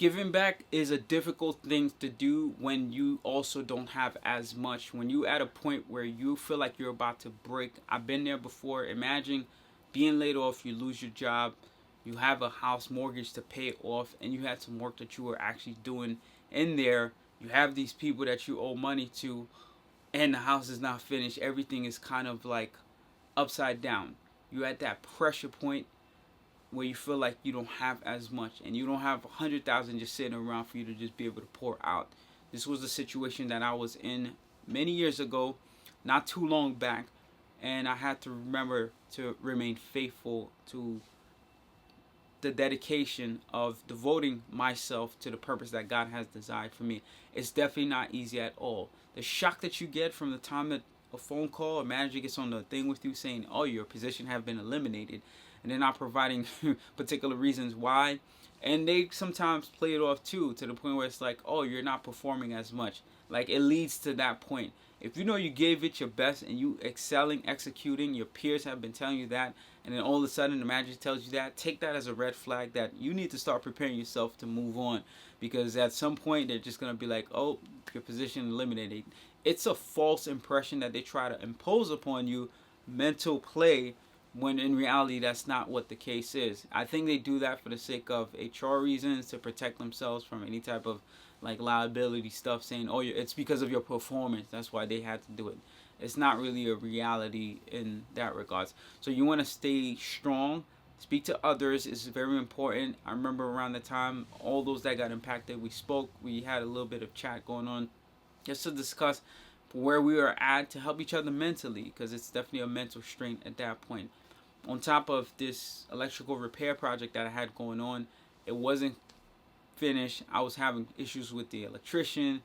Giving back is a difficult thing to do when you also don't have as much. When you at a point where you feel like you're about to break. I've been there before. Imagine being laid off, you lose your job, you have a house mortgage to pay off, and you had some work that you were actually doing in there. You have these people that you owe money to, and the house is not finished. Everything is kind of like upside down. You're at that pressure point where you feel like you don't have as much, and you don't have 100,000 just sitting around for you to just be able to pour out. This was the situation that I was in many years ago, not too long back, and I had to remember to remain faithful to the dedication of devoting myself to the purpose that God has designed for me. It's definitely not easy at all. The shock that you get from the time that a phone call, a manager gets on the thing with you saying, "Oh, your position have been eliminated," and they're not providing particular reasons why, and they sometimes play it off too to the point where it's like, "Oh, you're not performing as much." Like, it leads to that point. If you know you gave it your best and you excelling, executing, your peers have been telling you that, and then all of a sudden the manager tells you that, take that as a red flag that you need to start preparing yourself to move on, because at some point they're just going to be like, "Oh, your position eliminated." It's a false impression that they try to impose upon you, mental play, when in reality that's not what the case is. I think they do that for the sake of HR reasons, to protect themselves from any type of like liability stuff, saying, "Oh, it's because of your performance, that's why they had to do it." It's not really a reality in that regards. So you want to stay strong. Speak to others is very important. I remember around the time all those that got impacted, we spoke. We had a little bit of chat going on just to discuss where we are at, to help each other mentally, because it's definitely a mental strain at that point. On top of this electrical repair project that I had going on, it wasn't finished. I was having issues with the electrician,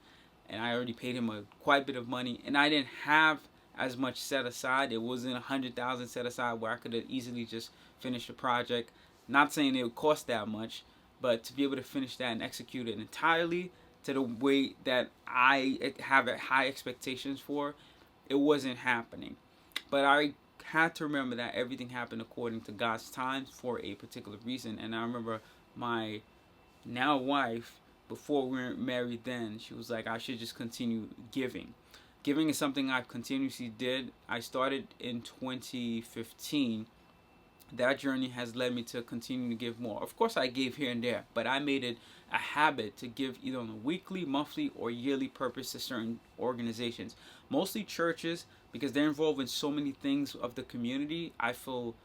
and I already paid him a quite bit of money, and I didn't have as much set aside. It wasn't 100,000 set aside where I could have easily just finished the project. Not saying it would cost that much, but to be able to finish that and execute it entirely to the way that I have high expectations for, it wasn't happening. But I had to remember that everything happened according to God's time for a particular reason. And I remember my now wife, before we were married then, she was like, I should just continue giving. Giving is something I've continuously did. I started in 2015. That journey has led me to continue to give more. Of course, I gave here and there, but I made it a habit to give either on a weekly, monthly, or yearly purpose to certain organizations. Mostly churches, because they're involved in so many things of the community. I feel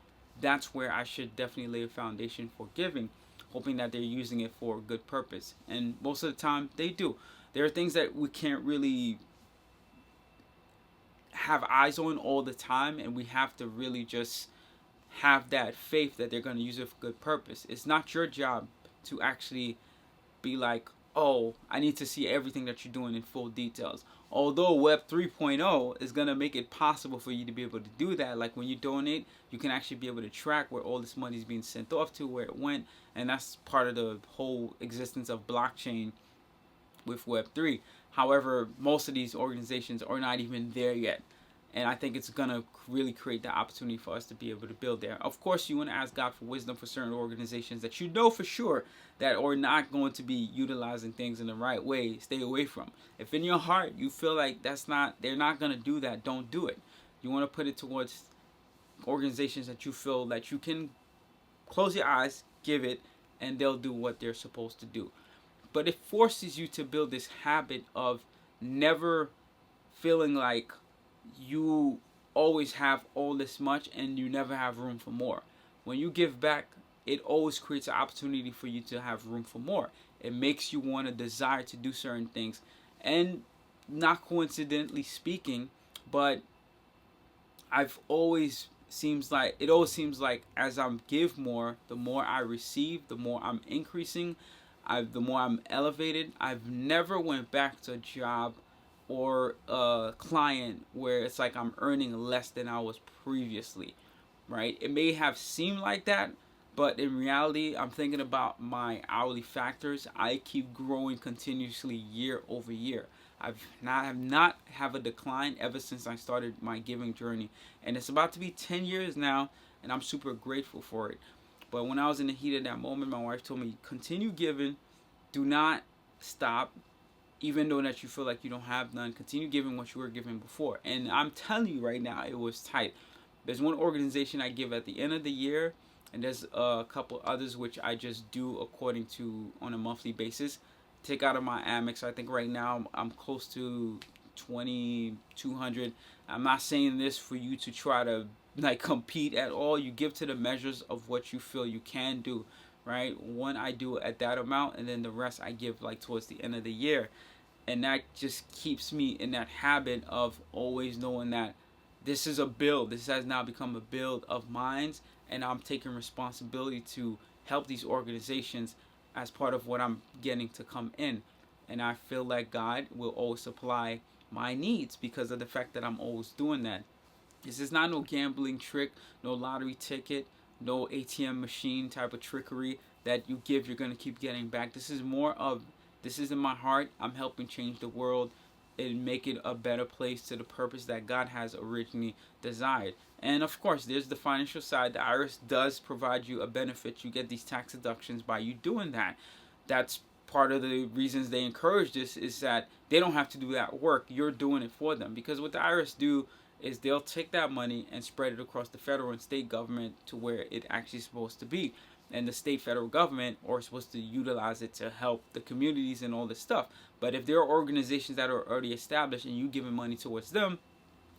that's where I should definitely lay a foundation for giving, hoping that they're using it for a good purpose. And most of the time, they do. There are things that we can't really have eyes on all the time, and we have to really just have that faith that they're going to use it for good purpose. It's not your job to actually be like, "Oh, I need to see everything that you're doing in full details." Although Web 3.0 is going to make it possible for you to be able to do that. Like when you donate, you can actually be able to track where all this money is being sent off to, where it went. And that's part of the whole existence of blockchain with Web 3. However, most of these organizations are not even there yet. And I think it's going to really create the opportunity for us to be able to build there. Of course, you want to ask God for wisdom for certain organizations that you know for sure that are not going to be utilizing things in the right way. Stay away from. If in your heart you feel like they're not going to do that, don't do it. You want to put it towards organizations that you feel that you can close your eyes, give it, and they'll do what they're supposed to do. But it forces you to build this habit of never feeling like you always have all this much and you never have room for more. When you give back, it always creates an opportunity for you to have room for more. It makes you want to desire to do certain things. And not coincidentally speaking, but it always seems like as I give more, the more I receive, the more I'm increasing, the more I'm elevated. I've never went back to a job or a client where it's like I'm earning less than I was previously, right? It may have seemed like that, but in reality, I'm thinking about my hourly factors. I keep growing continuously year over year. Have not have a decline ever since I started my giving journey, and it's about to be 10 years now, and I'm super grateful for it. But when I was in the heat of that moment, my wife told me, continue giving, Do not stop, even though that you feel like you don't have none. Continue giving what you were giving before. And I'm telling you right now, it was tight. There's one organization I give at the end of the year, and there's a couple others which I just do according to on a monthly basis. Take out of my Amex. I think right now I'm close to 2,200. I'm not saying this for you to try to like compete at all. You give to the measures of what you feel you can do, right? One I do at that amount, and then the rest I give like towards the end of the year. And that just keeps me in that habit of always knowing that this is a build. This has now become a build of minds, and I'm taking responsibility to help these organizations as part of what I'm getting to come in. And I feel like God will always supply my needs because of the fact that I'm always doing that. This is not no gambling trick, no lottery ticket, no ATM machine type of trickery that you give, you're going to keep getting back. This is more of, this is in my heart. I'm helping change the world and make it a better place to the purpose that God has originally desired. And of course, there's the financial side. The IRS does provide you a benefit. You get these tax deductions by you doing that. That's part of the reasons they encourage this, is that they don't have to do that work. You're doing it for them. Because what the IRS do is they'll take that money and spread it across the federal and state government to where it actually is supposed to be. And the state federal government are supposed to utilize it to help the communities and all this stuff. But if there are organizations that are already established and you giving money towards them,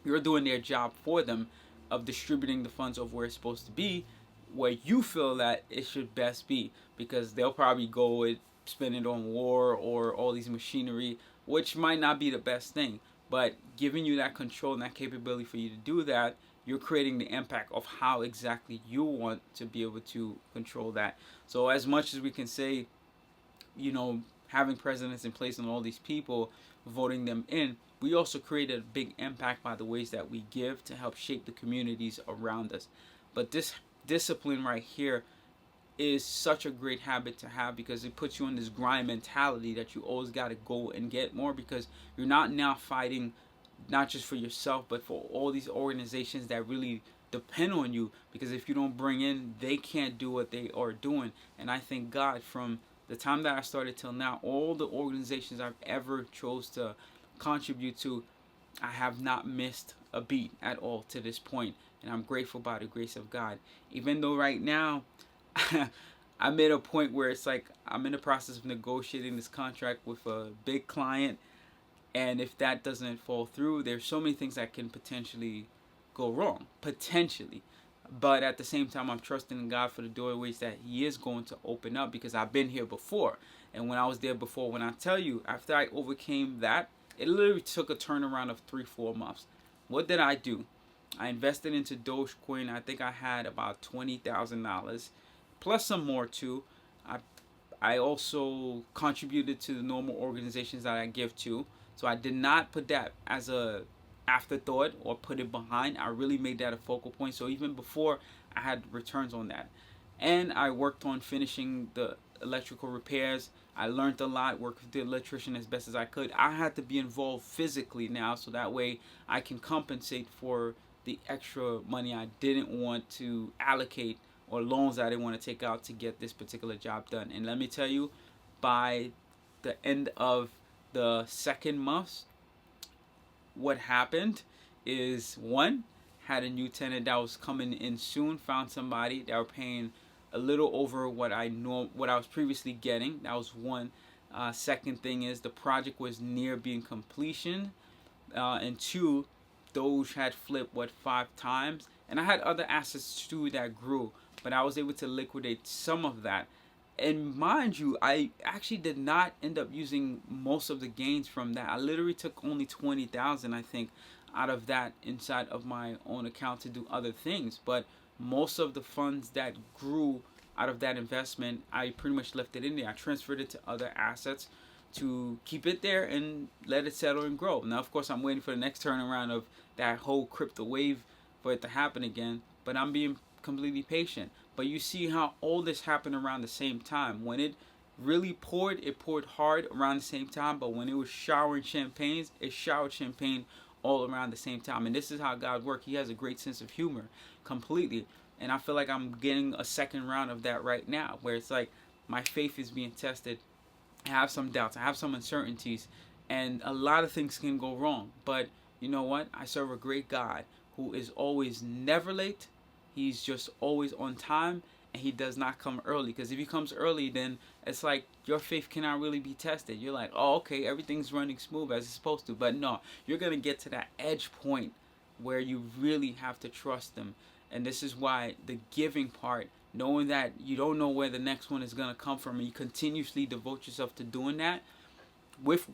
you're doing their job for them of distributing the funds of where it's supposed to be, where you feel that it should best be, because they'll probably go and spend it on war or all these machinery, which might not be the best thing. But giving you that control and that capability for you to do that, you're creating the impact of how exactly you want to be able to control that. So as much as we can say, having presidents in place and all these people, voting them in, we also create a big impact by the ways that we give to help shape the communities around us. But this discipline right here is such a great habit to have, because it puts you in this grind mentality that you always got to go and get more, because you're not now fighting not just for yourself but for all these organizations that really depend on you, because if you don't bring in, they can't do what they are doing. And I thank God, from the time that I started till now, all the organizations I've ever chose to contribute to, I have not missed a beat at all to this point, and I'm grateful by the grace of God. Even though right now I'm at a point where it's like I'm in the process of negotiating this contract with a big client, and if that doesn't fall through, there's so many things that can potentially go wrong, potentially. But at the same time, I'm trusting in God for the doorways that He is going to open up, because I've been here before. And when I was there before, when I tell you, after I overcame that, it literally took a turnaround of 3-4 months. What did I do? I invested into Dogecoin. I think I had about $20,000, plus some more too. I also contributed to the normal organizations that I give to. So I did not put that as a afterthought or put it behind. I really made that a focal point. So even before, I had returns on that. And I worked on finishing the electrical repairs. I learned a lot, worked with the electrician as best as I could. I had to be involved physically now, so that way I can compensate for the extra money I didn't want to allocate, or loans I didn't want to take out to get this particular job done. And let me tell you, by the end of the second month, what happened is, one, had a new tenant that was coming in soon, found somebody that were paying a little over what I was previously getting. That was one. Second thing is, the project was near being completion, and two, Doge had flipped 5 times, and I had other assets too that grew, but I was able to liquidate some of that. And mind you, I actually did not end up using most of the gains from that. I literally took only 20,000, I think, out of that inside of my own account to do other things. But most of the funds that grew out of that investment, I pretty much left it in there. I transferred it to other assets to keep it there and let it settle and grow. Now, of course, I'm waiting for the next turnaround of that whole crypto wave for it to happen again, but I'm being completely patient. But you see how all this happened around the same time. When it really poured, it poured hard around the same time. But when it was showering champagnes, it showered champagne all around the same time. And this is how God works. He has a great sense of humor, completely. And I feel like I'm getting a second round of that right now, where it's like my faith is being tested I have some doubts. I have some uncertainties, and a lot of things can go wrong. But you know what? I serve a great God who is always never late. He's just always on time, and he does not come early. Because if he comes early, then it's like your faith cannot really be tested. You're like, oh, okay, everything's running smooth as it's supposed to. But no, you're gonna get to that edge point where you really have to trust him. And this is why the giving part, knowing that you don't know where the next one is going to come from, and you continuously devote yourself to doing that with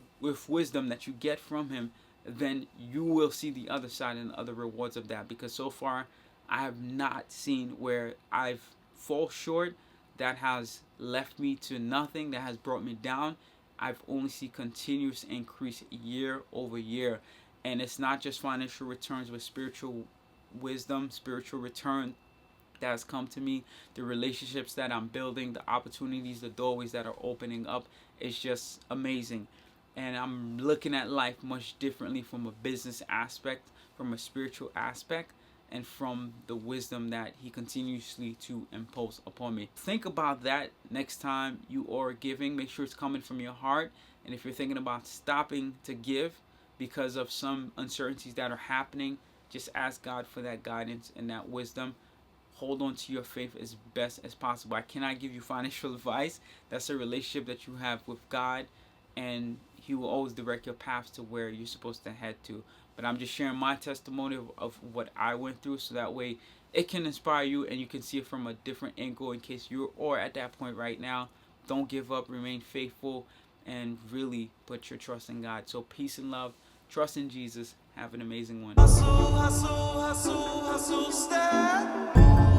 wisdom that you get from him, then you will see the other side and the other rewards of that. Because so far I have not seen where I've fall short that has left me to nothing, that has brought me down. I've only seen continuous increase year over year. And it's not just financial returns, but spiritual wisdom, spiritual return that has come to me, the relationships that I'm building, the opportunities, the doorways that are opening up. It's just amazing. And I'm looking at life much differently from a business aspect, from a spiritual aspect, and from the wisdom that he continuously to impose upon me. Think about that next time you are giving. Make sure it's coming from your heart. And if you're thinking about stopping to give because of some uncertainties that are happening, just ask God for that guidance and that wisdom. Hold on to your faith as best as possible. I cannot give you financial advice. That's a relationship that you have with God, and he will always direct your paths to where you're supposed to head to. But I'm just sharing my testimony of what I went through, so that way it can inspire you and you can see it from a different angle in case you're or at that point right now. Don't give up, remain faithful, and really put your trust in God. So peace and love. Trust in Jesus. Have an amazing one. Hustle, hustle, hustle, hustle, step.